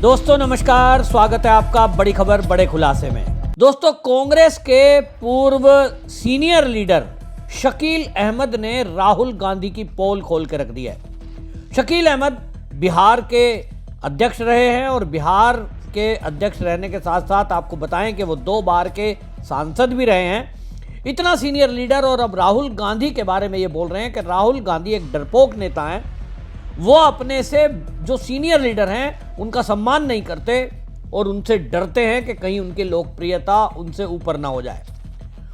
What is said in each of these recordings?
दोस्तों नमस्कार, स्वागत है आपका बड़ी खबर बड़े खुलासे में। दोस्तों, कांग्रेस के पूर्व सीनियर लीडर शकील अहमद ने राहुल गांधी की पोल खोल के रख दी है। शकील अहमद बिहार के अध्यक्ष रहे हैं और बिहार के अध्यक्ष रहने के साथ साथ आपको बताएं कि वो 2 बार के सांसद भी रहे हैं। इतना सीनियर लीडर, और अब राहुल गांधी के बारे में ये बोल रहे हैं कि राहुल गांधी एक डरपोक नेता हैं। वो अपने से जो सीनियर लीडर हैं उनका सम्मान नहीं करते और उनसे डरते हैं कि कहीं उनकी लोकप्रियता उनसे ऊपर ना हो जाए।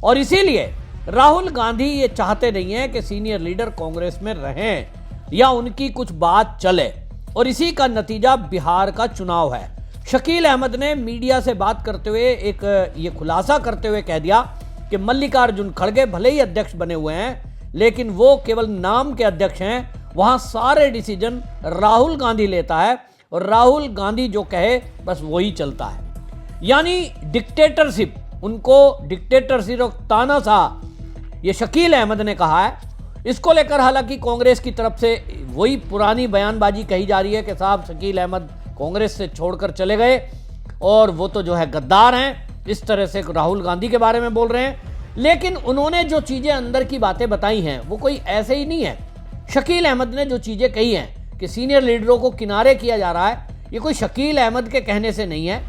और इसीलिए राहुल गांधी ये चाहते नहीं हैं कि सीनियर लीडर कांग्रेस में रहें या उनकी कुछ बात चले, और इसी का नतीजा बिहार का चुनाव है। शकील अहमद ने मीडिया से बात करते हुए एक ये खुलासा करते हुए कह दिया कि मल्लिकार्जुन खड़गे भले ही अध्यक्ष बने हुए हैं, लेकिन वो केवल नाम के अध्यक्ष हैं। वहां सारे डिसीजन राहुल गांधी लेता है और राहुल गांधी जो कहे बस वही चलता है। यानी डिक्टेटरशिप, उनको डिक्टेटरशिप और तानाशाह ये शकील अहमद ने कहा है। इसको लेकर हालांकि कांग्रेस की तरफ से वही पुरानी बयानबाजी कही जा रही है कि साहब शकील अहमद कांग्रेस से छोड़कर चले गए और वो तो जो है गद्दार हैं, इस तरह से राहुल गांधी के बारे में बोल रहे हैं। लेकिन उन्होंने जो चीजें अंदर की बातें बताई हैं वो कोई ऐसे ही नहीं है। शकील अहमद ने जो चीजें कही हैं कि सीनियर लीडरों को किनारे किया जा रहा है, ये कोई शकील अहमद के कहने से नहीं है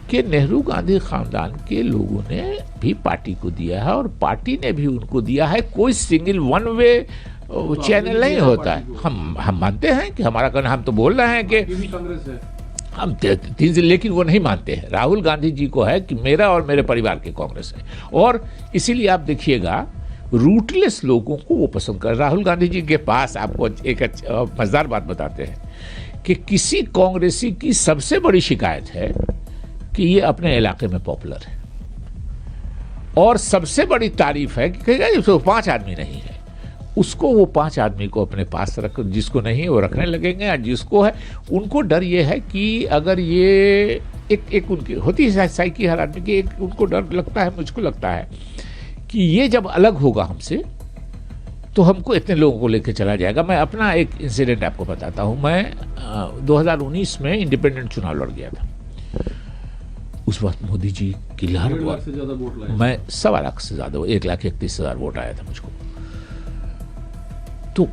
कि नेहरू गांधी खानदान के लोगों ने भी पार्टी को दिया है और पार्टी ने भी उनको दिया है। कोई सिंगल वन वे चैनल नहीं होता है। हम मानते हैं कि हमारा कहना, हम तो बोल रहे हैं कि हम तीन से, लेकिन वो नहीं मानते हैं। राहुल गांधी जी को है कि मेरा और मेरे परिवार की कांग्रेस है, और इसीलिए आप देखिएगा रूटलेस लोगों को वो पसंद कर। राहुल गांधी जी के पास आपको एक मजेदार बात बताते हैं कि किसी कांग्रेसी की सबसे बड़ी शिकायत है कि ये अपने इलाके में पॉपुलर है, और सबसे बड़ी तारीफ है कि कहेगा 5 आदमी नहीं है, उसको वो 5 आदमी को अपने पास रख, जिसको नहीं है वो रखने लगेंगे, और जिसको है उनको डर ये है कि अगर ये एक उनकी होती है साइकी हर आदमी की, एक उनको डर लगता है, मुझको लगता है कि ये जब अलग होगा हमसे तो हमको इतने लोगों को लेकर चला जाएगा। मैं अपना एक इंसिडेंट आपको बताता हूँ। मैं 2019 में इंडिपेंडेंट चुनाव लड़ गया था। उस वक्त मोदी जी की लहर, मैं 1.25 लाख से ज्यादा, 1,31,000 वोट आया था मुझको। तो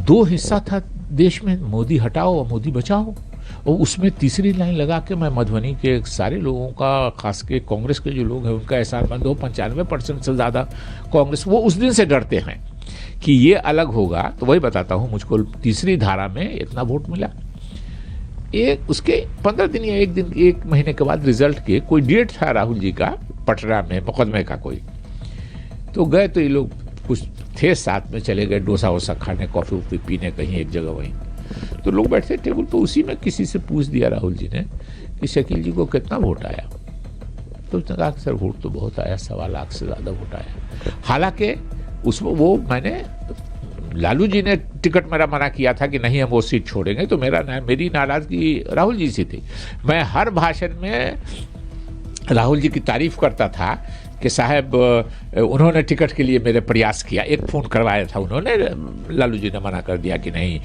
2 हिस्सा था देश में, मोदी हटाओ और मोदी बचाओ, और उसमें तीसरी लाइन लगा के मैं मधुबनी के सारे लोगों का, खास के कांग्रेस के जो लोग हैं उनका एहसानमंद हो। 95% से ज़्यादा कांग्रेस वो उस दिन से डरते हैं कि ये अलग होगा। तो वही बताता हूँ, मुझको तीसरी धारा में इतना वोट मिला। एक उसके 15 दिन या 1 महीने के बाद रिजल्ट के कोई डेट था राहुल जी का पटना में मुकदमे का कोई, तो गए तो ये लोग कुछ थे साथ में, चले गए डोसा वोसा खाने, कॉफ़ी वॉफ़ी पीने कहीं एक जगह वहीं। तो लोग बैठे टेबल पर, उसी में किसी से पूछ दिया राहुल जी ने कि शकील जी को कितना वोट आया। तो उसने कहा कि सर वोट तो बहुत आया, 1.25 लाख से ज़्यादा वोट आया। हालांकि उसमें वो मैंने, लालू जी ने टिकट मेरा मना किया था कि नहीं हम वो सीट छोड़ेंगे, तो मेरी नाराज़गी राहुल जी से थी। मैं हर भाषण में राहुल जी की तारीफ करता था कि साहब उन्होंने टिकट के लिए मेरे प्रयास किया। एक फ़ोन करवाया था उन्होंने, लालू जी ने मना कर दिया कि नहीं,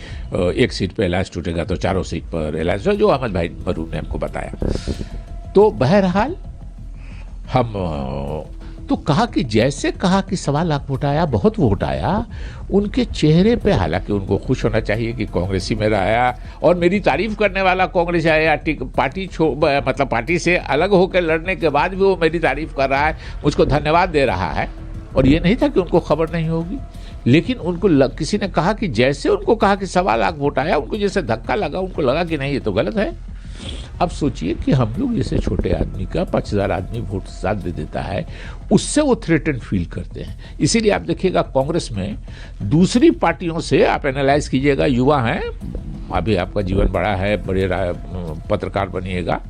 1 सीट पे अलायंस टूटेगा तो 4 सीट पर अलायंस, जो अहमद भाई मरूम ने हमको बताया। तो बहरहाल हम तो कहा कि जैसे कहा कि 1.25 लाख वोट आया, बहुत वोट आया, उनके चेहरे पे, हालांकि उनको खुश होना चाहिए कि कांग्रेसी मेरा आया और मेरी तारीफ करने वाला कांग्रेस आया, मतलब पार्टी से अलग होकर लड़ने के बाद भी वो मेरी तारीफ कर रहा है, मुझको धन्यवाद दे रहा है। और ये नहीं था कि उनको खबर नहीं होगी, लेकिन उनको किसी ने कहा कि जैसे उनको कहा कि 1.25 लाख वोट आया, उनको जैसे धक्का लगा, उनको लगा कि नहीं ये तो गलत है। अब सोचिए कि हम लोग जैसे छोटे आदमी का 5,000 आदमी वोट साथ दे देता है, उससे वो थ्रेटन फील करते हैं। इसीलिए आप देखिएगा कांग्रेस में दूसरी पार्टियों से आप एनालाइज कीजिएगा, युवा हैं, अभी आपका जीवन बड़ा है, बड़े पत्रकार बनिएगा,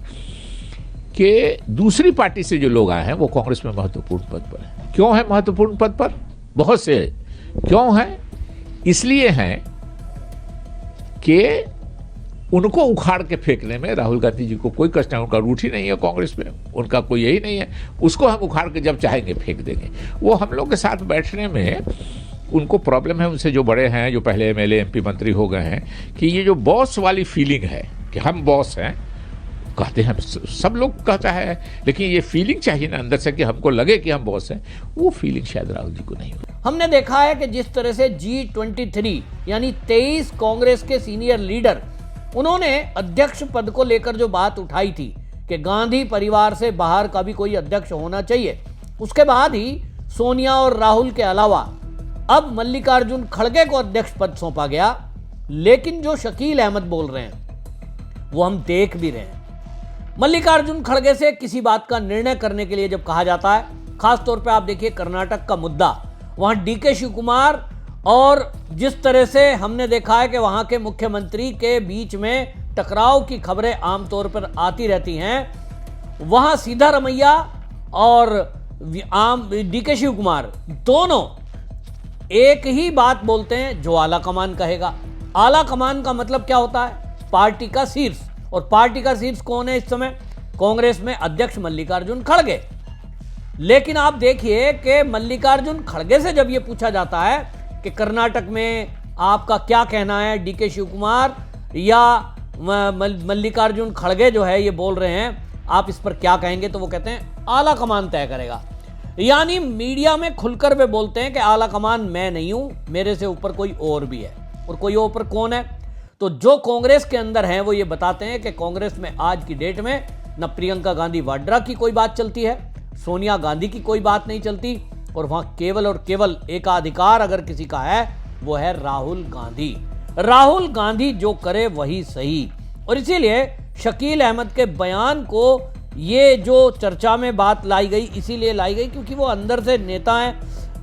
कि दूसरी पार्टी से जो लोग आए हैं वो कांग्रेस में महत्वपूर्ण पद पर हैं। क्यों है महत्वपूर्ण पद पर? बहुत से क्यों हैं? इसलिए हैं कि उनको उखाड़ के फेंकने में राहुल गांधी जी को कोई कष्ट नहीं, उनका रूट ही नहीं है कांग्रेस में, उनका कोई यही नहीं है, उसको हम उखाड़ के जब चाहेंगे फेंक देंगे। वो हम लोग के साथ बैठने में उनको प्रॉब्लम है, उनसे जो बड़े हैं, जो पहले एमएलए एमपी मंत्री हो गए हैं, कि ये जो बॉस वाली फीलिंग है कि हम बॉस हैं, कहते हैं सब लोग कहता है, लेकिन ये फीलिंग चाहिए ना अंदर से कि हमको लगे कि हम बॉस हैं, वो फीलिंग शायद राहुल जी को नहीं हो। हमने देखा है कि जिस तरह से G23 यानी 23 कांग्रेस के सीनियर लीडर, उन्होंने अध्यक्ष पद को लेकर जो बात उठाई थी कि गांधी परिवार से बाहर का भी कोई अध्यक्ष होना चाहिए, उसके बाद ही सोनिया और राहुल के अलावा अब मल्लिकार्जुन खड़गे को अध्यक्ष पद सौंपा गया। लेकिन जो शकील अहमद बोल रहे हैं वो हम देख भी रहे हैं। मल्लिकार्जुन खड़गे से किसी बात का निर्णय करने के लिए जब कहा जाता है, खासतौर पे आप देखिए कर्नाटक का मुद्दा, वहां DK शिव कुमार और जिस तरह से हमने देखा है कि वहां के मुख्यमंत्री के बीच में टकराव की खबरें आमतौर पर आती रहती हैं, वहां सीधा रमैया और DK शिव कुमार दोनों एक ही बात बोलते हैं, जो आला कमान कहेगा। आला कमान का मतलब क्या होता है? पार्टी का शीर्ष। और पार्टी का शीर्ष कौन है इस समय? कांग्रेस में अध्यक्ष मल्लिकार्जुन खड़गे। लेकिन आप देखिए कि मल्लिकार्जुन खड़गे से जब यह पूछा जाता है कि कर्नाटक में आपका क्या कहना है, DK शिव कुमार या मल्लिकार्जुन खड़गे जो है ये बोल रहे हैं, आप इस पर क्या कहेंगे? तो वो कहते हैं आला कमान तय करेगा। यानी मीडिया में खुलकर वे बोलते हैं कि आला कमान मैं नहीं हूं, मेरे से ऊपर कोई और भी है। और कोई ऊपर कौन है? तो जो कांग्रेस के अंदर हैं वो ये बताते हैं कि कांग्रेस में आज की डेट में न प्रियंका गांधी वाड्रा की कोई बात चलती है, सोनिया गांधी की कोई बात नहीं चलती, और वहां केवल और केवल एकाधिकार अगर किसी का है वो है राहुल गांधी। राहुल गांधी जो करे वही सही। और इसीलिए शकील अहमद के बयान को ये जो चर्चा में बात लाई गई, इसीलिए लाई गई क्योंकि वो अंदर से नेता हैं,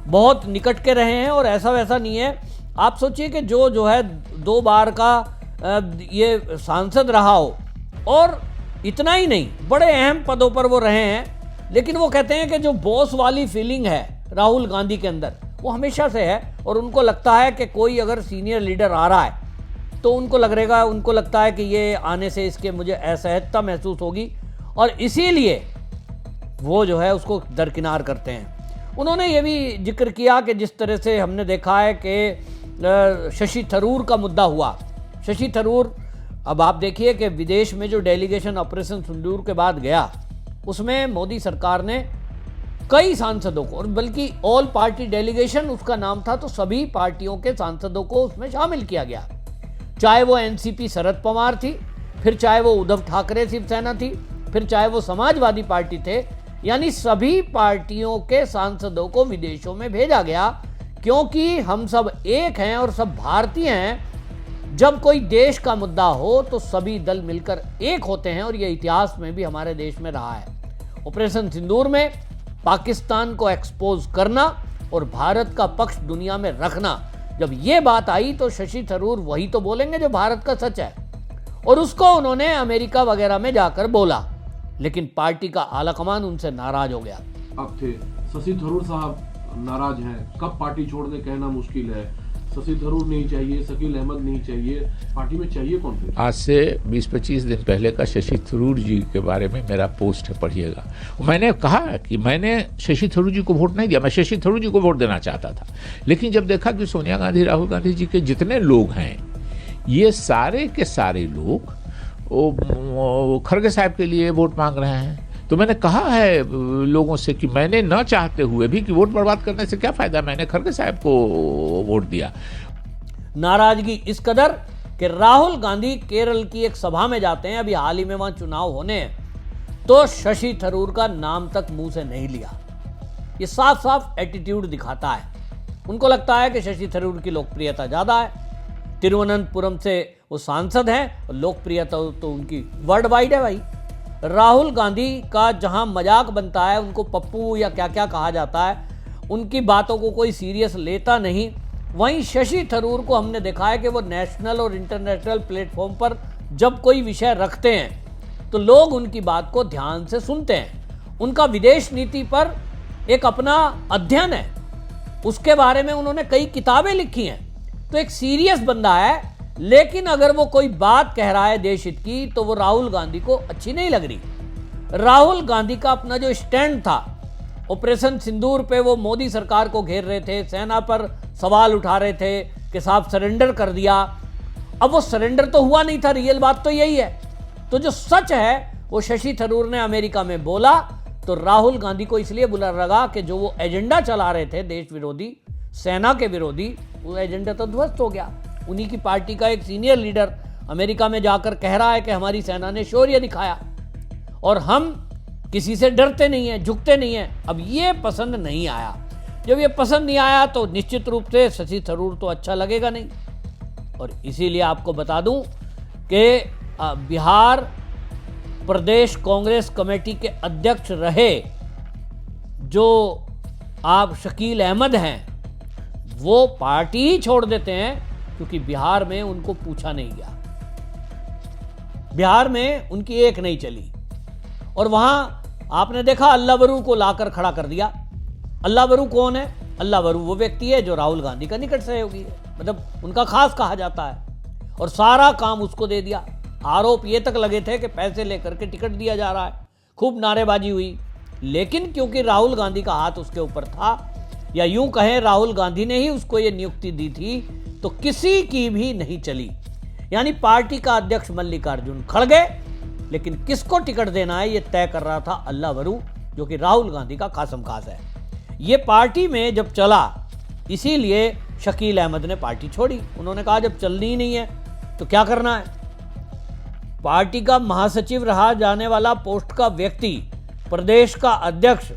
बहुत निकट के रहे हैं और ऐसा वैसा नहीं है। आप सोचिए कि जो है 2 बार का ये सांसद रहा हो, और इतना ही नहीं बड़े अहम पदों पर वो रहे हैं, लेकिन वो कहते हैं कि जो बॉस वाली फीलिंग है राहुल गांधी के अंदर वो हमेशा से है। और उनको लगता है कि कोई अगर सीनियर लीडर आ रहा है तो उनको लगता है कि ये आने से इसके मुझे असहजता महसूस होगी, और इसीलिए वो जो है उसको दरकिनार करते हैं। उन्होंने ये भी जिक्र किया कि जिस तरह से हमने देखा है कि शशि थरूर का मुद्दा हुआ। शशि थरूर, अब आप देखिए कि विदेश में जो डेलीगेशन ऑपरेशन सिंदूर के बाद गया, उसमें मोदी सरकार ने कई सांसदों को, और बल्कि ऑल पार्टी डेलीगेशन उसका नाम था, तो सभी पार्टियों के सांसदों को उसमें शामिल किया गया। चाहे वो एनसीपी शरद पवार थी, फिर चाहे वो उद्धव ठाकरे शिवसेना थी, फिर चाहे वो समाजवादी पार्टी थे, यानी सभी पार्टियों के सांसदों को विदेशों में भेजा गया, क्योंकि हम सब एक हैं और सब भारतीय हैं। जब कोई देश का मुद्दा हो तो सभी दल मिलकर एक होते हैं, और यह इतिहास में भी हमारे देश में रहा है। ऑपरेशन सिंदूर में पाकिस्तान को एक्सपोज करना और भारत का पक्ष दुनिया में रखना, जब ये बात आई तो शशि थरूर वही तो बोलेंगे जो भारत का सच है, और उसको उन्होंने अमेरिका वगैरह में जाकर बोला, लेकिन पार्टी का आला कमान उनसे नाराज हो गया। अब थे शशि थरूर साहब नाराज हैं, कब पार्टी छोड़ने कहना मुश्किल है। शशि थरूर नहीं चाहिए, शकील अहमद नहीं चाहिए, पार्टी में चाहिए कौन फिर? आज से 20-25 दिन पहले का शशि थरूर जी के बारे में मेरा पोस्ट है, पढ़िएगा। मैंने कहा कि मैंने शशि थरूर जी को वोट नहीं दिया, मैं शशि थरूर जी को वोट देना चाहता था, लेकिन जब देखा कि सोनिया गांधी, राहुल गांधी जी के जितने लोग हैं, ये सारे के सारे लोग खड़गे साहब के लिए वोट मांग रहे हैं, तो मैंने कहा है लोगों से कि मैंने न चाहते हुए भी कि वोट बर्बाद करने से क्या फायदा, मैंने खड़गे साहब को वोट दिया। नाराजगी इस कदर कि राहुल गांधी केरल की एक सभा में जाते हैं, अभी हाल ही में वहां चुनाव होने हैं, तो शशि थरूर का नाम तक मुंह से नहीं लिया। ये साफ साफ एटीट्यूड दिखाता है। उनको लगता है कि शशि थरूर की लोकप्रियता ज्यादा है, तिरुवनंतपुरम से वो सांसद हैं, और लोकप्रियता तो उनकी वर्ल्ड वाइड है भाई। राहुल गांधी का जहां मजाक बनता है, उनको पप्पू या क्या क्या कहा जाता है, उनकी बातों को कोई सीरियस लेता नहीं। वहीं शशि थरूर को हमने देखा है कि वो नेशनल और इंटरनेशनल प्लेटफॉर्म पर जब कोई विषय रखते हैं तो लोग उनकी बात को ध्यान से सुनते हैं। उनका विदेश नीति पर एक अपना अध्ययन है, उसके बारे में उन्होंने कई किताबें लिखी हैं, तो एक सीरियस बंदा है। लेकिन अगर वो कोई बात कह रहा है देश हित की, तो वो राहुल गांधी को अच्छी नहीं लग रही। राहुल गांधी का अपना जो स्टैंड था ऑपरेशन सिंदूर पे, वो मोदी सरकार को घेर रहे थे, सेना पर सवाल उठा रहे थे कि साहब सरेंडर कर दिया, अब वो सरेंडर तो हुआ नहीं था, रियल बात तो यही है। तो जो सच है वो शशि थरूर ने अमेरिका में बोला, तो राहुल गांधी को इसलिए बुरा लगा कि जो वो एजेंडा चला रहे थे देश विरोधी, सेना के विरोधी, वो एजेंडा तो ध्वस्त हो गया। उन्हीं की पार्टी का एक सीनियर लीडर अमेरिका में जाकर कह रहा है कि हमारी सेना ने शौर्य दिखाया और हम किसी से डरते नहीं हैं, झुकते नहीं हैं। अब ये पसंद नहीं आया। जब ये पसंद नहीं आया तो निश्चित रूप से शशि थरूर तो अच्छा लगेगा नहीं। और इसीलिए आपको बता दूं कि बिहार प्रदेश कांग्रेस कमेटी के अध्यक्ष रहे जो आप शकील अहमद हैं, वो पार्टी ही छोड़ देते हैं क्योंकि बिहार में उनको पूछा नहीं गया। बिहार में उनकी एक नहीं चली और वहां आपने देखा अल्लाह वरू को लाकर खड़ा कर दिया। अल्लाह वरू कौन है? अल्लाह वरू वो व्यक्ति है जो राहुल गांधी का निकट सहयोगी है, मतलब उनका खास कहा जाता है, और सारा काम उसको दे दिया। आरोप ये तक लगे थे कि पैसे लेकर के टिकट दिया जा रहा है, खूब नारेबाजी हुई, लेकिन क्योंकि राहुल गांधी का हाथ उसके ऊपर था, या यूं कहें राहुल गांधी ने ही उसको ये नियुक्ति दी थी, तो किसी की भी नहीं चली। यानी पार्टी का अध्यक्ष मल्लिकार्जुन खड़गे, लेकिन किसको टिकट देना है ये तय कर रहा था अल्लाह वरू, जो कि राहुल गांधी का खासम खास है। ये पार्टी में जब चला, इसीलिए शकील अहमद ने पार्टी छोड़ी। उन्होंने कहा जब चलनी ही नहीं है तो क्या करना है। पार्टी का महासचिव रहा जाने वाला पोस्ट का व्यक्ति, प्रदेश का अध्यक्ष,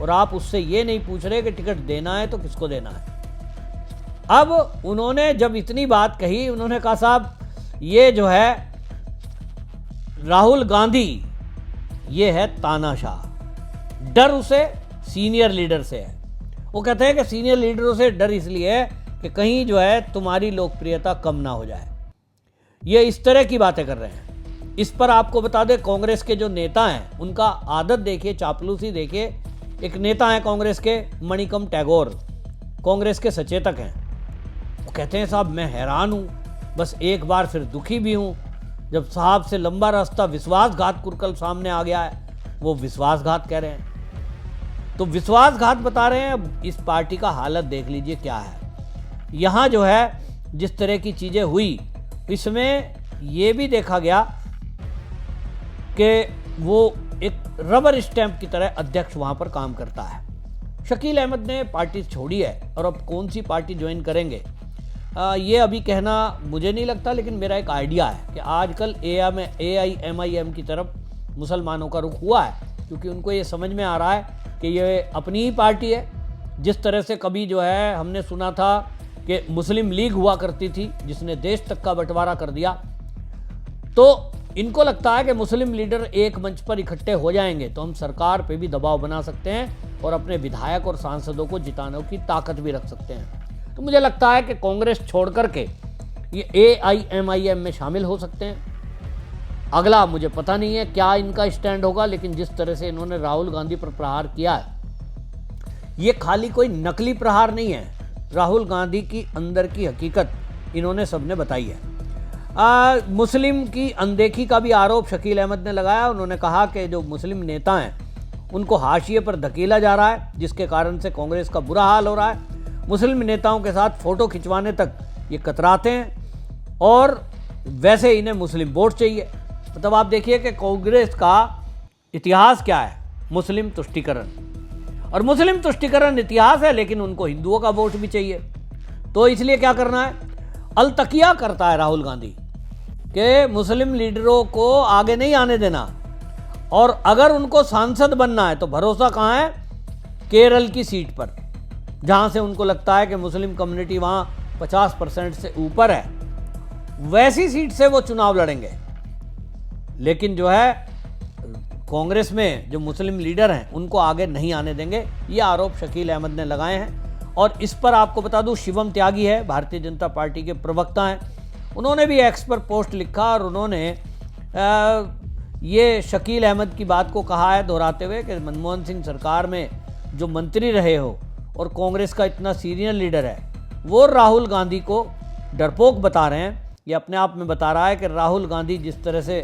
और आप उससे ये नहीं पूछ रहे कि टिकट देना है तो किसको देना है। अब उन्होंने जब इतनी बात कही, उन्होंने कहा साहब ये जो है राहुल गांधी ये है तानाशाह, डर उसे सीनियर लीडर से है। वो कहते हैं कि सीनियर लीडरों से डर इसलिए है कि कहीं जो है तुम्हारी लोकप्रियता कम ना हो जाए। ये इस तरह की बातें कर रहे हैं। इस पर आपको बता दें कांग्रेस के जो नेता हैं उनका आदत देखिए, चापलूसी देखिए। एक नेता है कांग्रेस के, मणिकम टैगोर, कांग्रेस के सचेतक हैं। वो कहते हैं साहब मैं हैरान हूँ, बस एक बार फिर दुखी भी हूँ जब साहब से लंबा रास्ता विश्वासघात कुरकल सामने आ गया है। वो विश्वासघात कह रहे हैं, तो विश्वासघात बता रहे हैं। अब इस पार्टी का हालत देख लीजिए क्या है। यहाँ जो है जिस तरह की चीज़ें हुई, इसमें यह भी देखा गया कि वो एक रबर स्टैंप की तरह अध्यक्ष वहाँ पर काम करता है। शकील अहमद ने पार्टी छोड़ी है और अब कौन सी पार्टी ज्वाइन करेंगे ये अभी कहना मुझे नहीं लगता, लेकिन मेरा एक आइडिया है कि आजकल AIMIM की तरफ मुसलमानों का रुख हुआ है, क्योंकि उनको ये समझ में आ रहा है कि ये अपनी ही पार्टी है। जिस तरह से कभी जो है हमने सुना था कि मुस्लिम लीग हुआ करती थी जिसने देश तक का बंटवारा कर दिया, तो इनको लगता है कि मुस्लिम लीडर एक मंच पर इकट्ठे हो जाएंगे तो हम सरकार पे भी दबाव बना सकते हैं और अपने विधायक और सांसदों को जिताने की ताकत भी रख सकते हैं। तो मुझे लगता है कि कांग्रेस छोड़ करके ये AIMIM में शामिल हो सकते हैं। अगला मुझे पता नहीं है क्या इनका स्टैंड होगा, लेकिन जिस तरह से इन्होंने राहुल गांधी पर प्रहार किया है, ये खाली कोई नकली प्रहार नहीं है। राहुल गांधी की अंदर की हकीकत इन्होंने सबने बताई है। मुस्लिम की अनदेखी का भी आरोप शकील अहमद ने लगाया। उन्होंने कहा कि जो मुस्लिम नेता हैं उनको हाशिए पर धकेला जा रहा है, जिसके कारण से कांग्रेस का बुरा हाल हो रहा है। मुस्लिम नेताओं के साथ फ़ोटो खिंचवाने तक ये कतराते हैं और वैसे इन्हें मुस्लिम वोट चाहिए। मतलब आप देखिए कि कांग्रेस का इतिहास क्या है, मुस्लिम तुष्टीकरण, और मुस्लिम तुष्टीकरण इतिहास है, लेकिन उनको हिंदुओं का वोट भी चाहिए। तो इसलिए क्या करना है, अलतकिया करता है राहुल गांधी कि मुस्लिम लीडरों को आगे नहीं आने देना, और अगर उनको सांसद बनना है तो भरोसा कहाँ है, केरल की सीट पर, जहाँ से उनको लगता है कि मुस्लिम कम्युनिटी वहाँ 50% से ऊपर है, वैसी सीट से वो चुनाव लड़ेंगे। लेकिन जो है कांग्रेस में जो मुस्लिम लीडर हैं उनको आगे नहीं आने देंगे, ये आरोप शकील अहमद ने लगाए हैं। और इस पर आपको बता दूं, शिवम त्यागी है, भारतीय जनता पार्टी के प्रवक्ता हैं, उन्होंने भी एक्स पर पोस्ट लिखा और उन्होंने ये शकील अहमद की बात को कहा है दोहराते हुए कि मनमोहन सिंह सरकार में जो मंत्री रहे हो और कांग्रेस का इतना सीनियर लीडर है, वो राहुल गांधी को डरपोक बता रहे हैं। ये अपने आप में बता रहा है कि राहुल गांधी जिस तरह से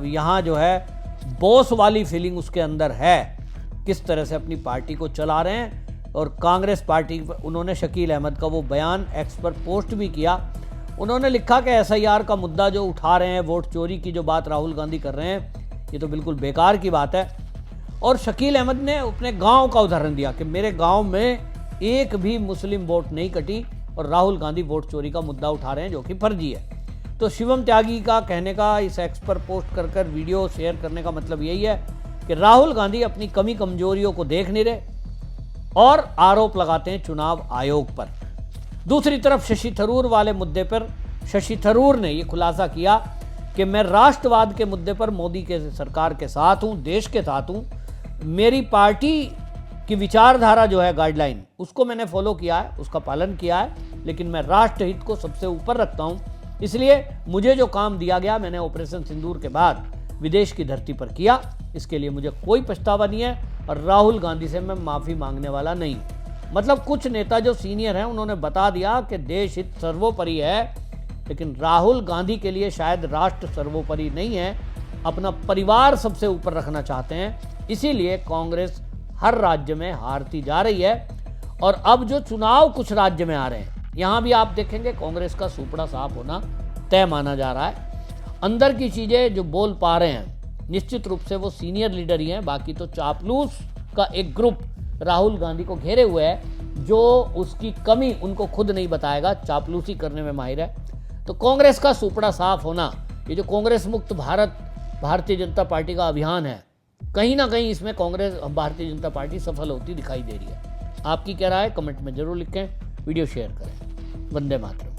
यहाँ जो है बॉस वाली फीलिंग उसके अंदर है, किस तरह से अपनी पार्टी को चला रहे हैं। और कांग्रेस पार्टी, उन्होंने शकील अहमद का वो बयान एक्स पर पोस्ट भी किया। उन्होंने लिखा कि SIR का मुद्दा जो उठा रहे हैं, वोट चोरी की जो बात राहुल गांधी कर रहे हैं, ये तो बिल्कुल बेकार की बात है। और शकील अहमद ने अपने गांव का उदाहरण दिया कि मेरे गांव में एक भी मुस्लिम वोट नहीं कटी और राहुल गांधी वोट चोरी का मुद्दा उठा रहे हैं जो कि फर्जी है। तो शिवम त्यागी का कहने का इस एक्स पर पोस्ट कर कर वीडियो शेयर करने का मतलब यही है कि राहुल गांधी अपनी कमी कमजोरियों को देख नहीं रहे और आरोप लगाते हैं चुनाव आयोग पर। दूसरी तरफ शशि थरूर वाले मुद्दे पर शशि थरूर ने यह खुलासा किया कि मैं राष्ट्रवाद के मुद्दे पर मोदी के सरकार के साथ हूं, देश के साथ हूं। मेरी पार्टी की विचारधारा जो है, गाइडलाइन, उसको मैंने फॉलो किया है, उसका पालन किया है, लेकिन मैं राष्ट्र हित को सबसे ऊपर रखता हूं। इसलिए मुझे जो काम दिया गया मैंने ऑपरेशन सिंदूर के बाद विदेश की धरती पर किया। इसके लिए मुझे कोई पछतावा नहीं है और राहुल गांधी से मैं माफी मांगने वाला नहीं। मतलब कुछ नेता जो सीनियर हैं उन्होंने बता दिया कि देश हित सर्वोपरि है, लेकिन राहुल गांधी के लिए शायद राष्ट्र सर्वोपरि नहीं है, अपना परिवार सबसे ऊपर रखना चाहते हैं। इसीलिए कांग्रेस हर राज्य में हारती जा रही है। और अब जो चुनाव कुछ राज्य में आ रहे हैं, यहां भी आप देखेंगे कांग्रेस का सुपड़ा साफ होना तय माना जा रहा है। अंदर की चीजें जो बोल पा रहे हैं निश्चित रूप से वो सीनियर लीडर ही हैं, बाकी तो चापलूस का एक ग्रुप राहुल गांधी को घेरे हुए है जो उसकी कमी उनको खुद नहीं बताएगा, चापलूसी करने में माहिर है। तो कांग्रेस का सुपड़ा साफ होना, ये जो कांग्रेस मुक्त भारत भारतीय जनता पार्टी का अभियान है, कहीं ना कहीं इसमें कांग्रेस भारतीय जनता पार्टी सफल होती दिखाई दे रही है। आपकी क्या राय है? कमेंट में जरूर लिखें, वीडियो शेयर करें। वंदे मातरम।